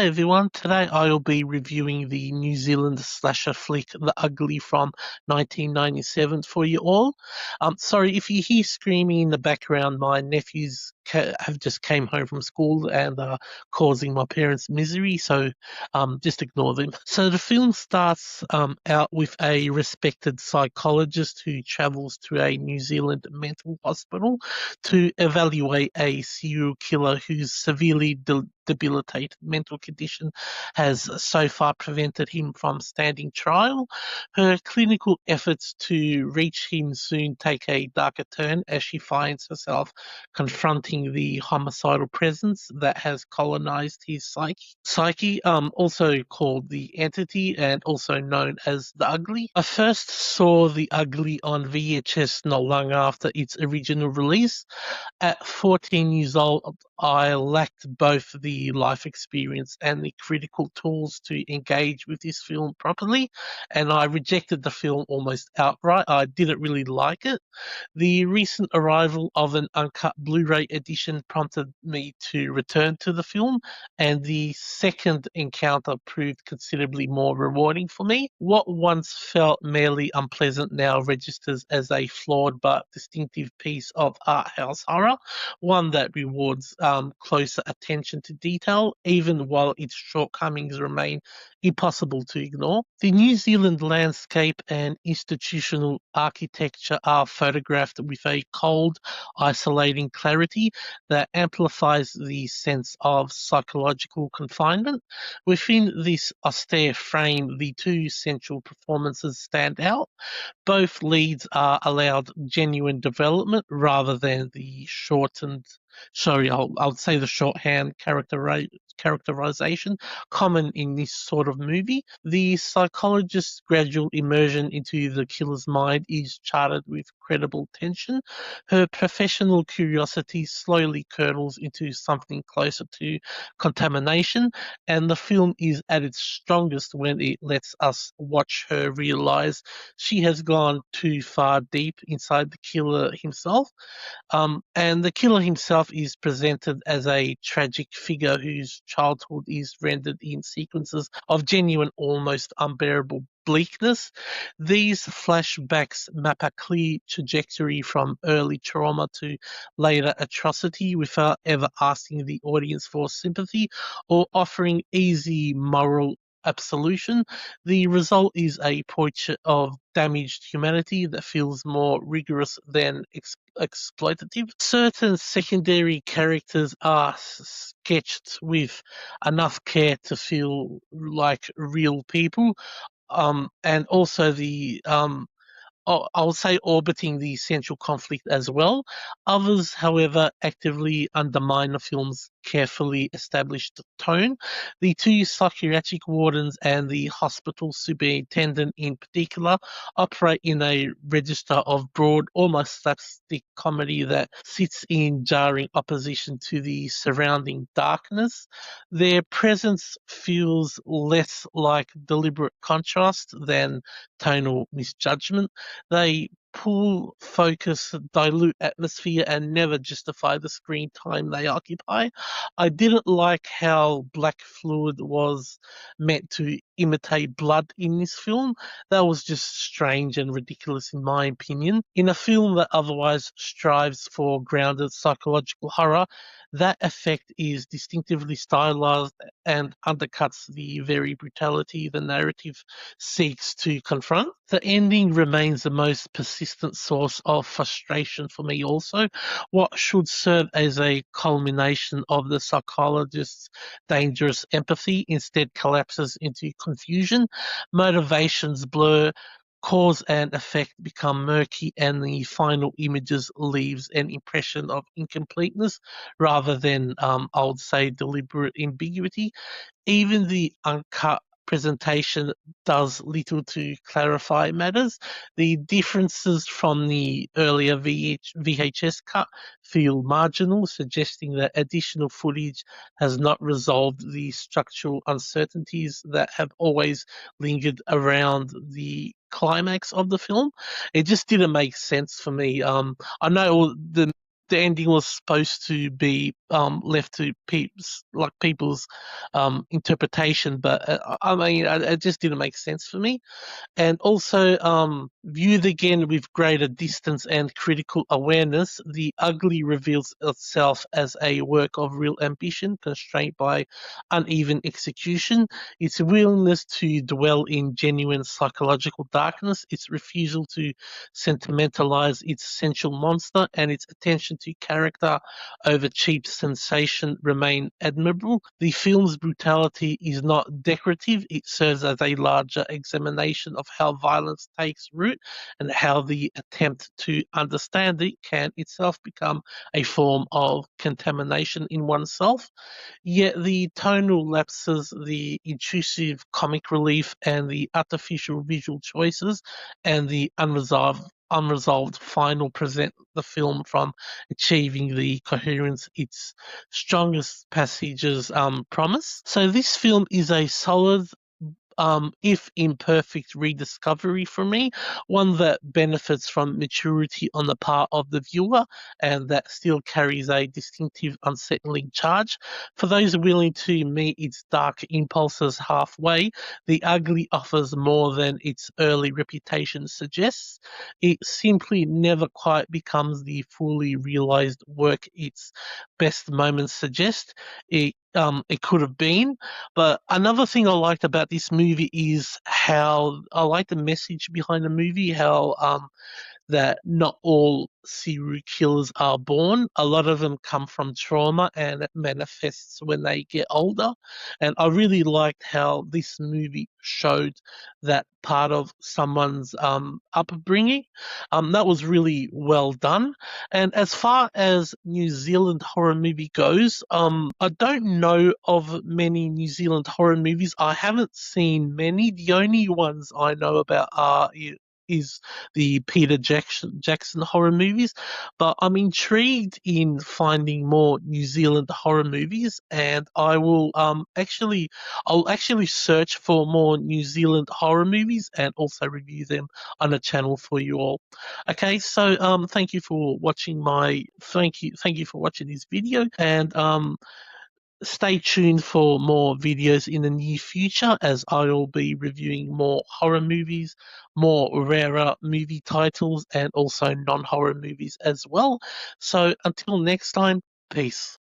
Hi everyone, today I'll be reviewing the New Zealand slasher flick The Ugly from 1997 for you all. Sorry if you hear screaming in the background, my nephews have just came home from school and are causing my parents misery, so just ignore them. So the film starts out with a respected psychologist who travels to a New Zealand mental hospital to evaluate a serial killer who's severely debilitated mental condition has so far prevented him from standing trial. Her clinical efforts to reach him soon take a darker turn as she finds herself confronting the homicidal presence that has colonized his psyche, also called the Entity and also known as The Ugly. I first saw The Ugly on VHS not long after its original release. At 14 years old, I lacked both the life experience and the critical tools to engage with this film properly, and I rejected the film almost outright. I didn't really like it. The recent arrival of an uncut Blu-ray edition prompted me to return to the film, and the second encounter proved considerably more rewarding for me. What once felt merely unpleasant now registers as a flawed but distinctive piece of art house horror, one that rewards closer attention to detail, even while its shortcomings remain impossible to ignore. The New Zealand landscape and institutional architecture are photographed with a cold, isolating clarity that amplifies the sense of psychological confinement. Within this austere frame, the two central performances stand out. Both leads are allowed genuine development rather than the shortened, sorry, I'll say the shorthand characterization common in this sort of movie. The psychologist's gradual immersion into the killer's mind is charted with credible tension. Her professional curiosity slowly curdles into something closer to contamination, and the film is at its strongest when it lets us watch her realize she has gone too far deep inside the killer himself. And the killer himself is presented as a tragic figure whose childhood is rendered in sequences of genuine, almost unbearable bleakness. These flashbacks map a clear trajectory from early trauma to later atrocity without ever asking the audience for sympathy or offering easy moral absolution. The result is a portrait of damaged humanity that feels more rigorous than exploitative. Certain secondary characters are sketched with enough care to feel like real people, and also I'll say orbiting the central conflict as well. Others, however, actively undermine the film's carefully established tone. The two psychiatric wardens and the hospital superintendent in particular operate in a register of broad, almost slapstick comedy that sits in jarring opposition to the surrounding darkness. Their presence feels less like deliberate contrast than tonal misjudgment. They pull focus, dilute atmosphere, and never justify the screen time they occupy. I didn't like how black fluid was meant to imitate blood in this film. That was just strange and ridiculous, in my opinion. In a film that otherwise strives for grounded psychological horror, that effect is distinctively stylized and undercuts the very brutality the narrative seeks to confront. The ending remains the most persistent source of frustration for me also. What should serve as a culmination of the psychologist's dangerous empathy instead collapses into confusion. Motivations blur, cause and effect become murky, and the final images leaves an impression of incompleteness rather than, I would say, deliberate ambiguity. Even the uncut presentation does little to clarify matters. The differences from the earlier VHS cut feel marginal, suggesting that additional footage has not resolved the structural uncertainties that have always lingered around the climax of the film. It just didn't make sense for me. I know the the ending was supposed to be left to people's interpretation, but I mean, it just didn't make sense for me. And also, viewed again with greater distance and critical awareness, The Ugly reveals itself as a work of real ambition, constrained by uneven execution. Its willingness to dwell in genuine psychological darkness, its refusal to sentimentalize its central monster, and its attention to character over cheap sensation remain admirable. The film's brutality is not decorative, it serves as a larger examination of how violence takes root and how the attempt to understand it can itself become a form of contamination in oneself. Yet the tonal lapses, the intrusive comic relief, and the artificial visual choices, and the unresolved final present the film from achieving the coherence its strongest passages promise. So this film is a solid, if imperfect, rediscovery for me, one that benefits from maturity on the part of the viewer and that still carries a distinctive, unsettling charge. For those willing to meet its dark impulses halfway, The Ugly offers more than its early reputation suggests. It simply never quite becomes the fully realized work its best moments suggest. It could have been, but another thing I liked about this movie is how I like the message behind the movie, how that not all serial killers are born. A lot of them come from trauma and it manifests when they get older. And I really liked how this movie showed that part of someone's upbringing. That was really well done. And as far as New Zealand horror movie goes, I don't know of many New Zealand horror movies. I haven't seen many. The only ones I know about is the Peter Jackson horror movies, but I'm intrigued in finding more New Zealand horror movies, and I'll actually search for more New Zealand horror movies and also review them on a channel for you all. Okay, so thank you for watching this video, and stay tuned for more videos in the near future as I'll be reviewing more horror movies, more rarer movie titles, and also non-horror movies as well. So until next time, peace.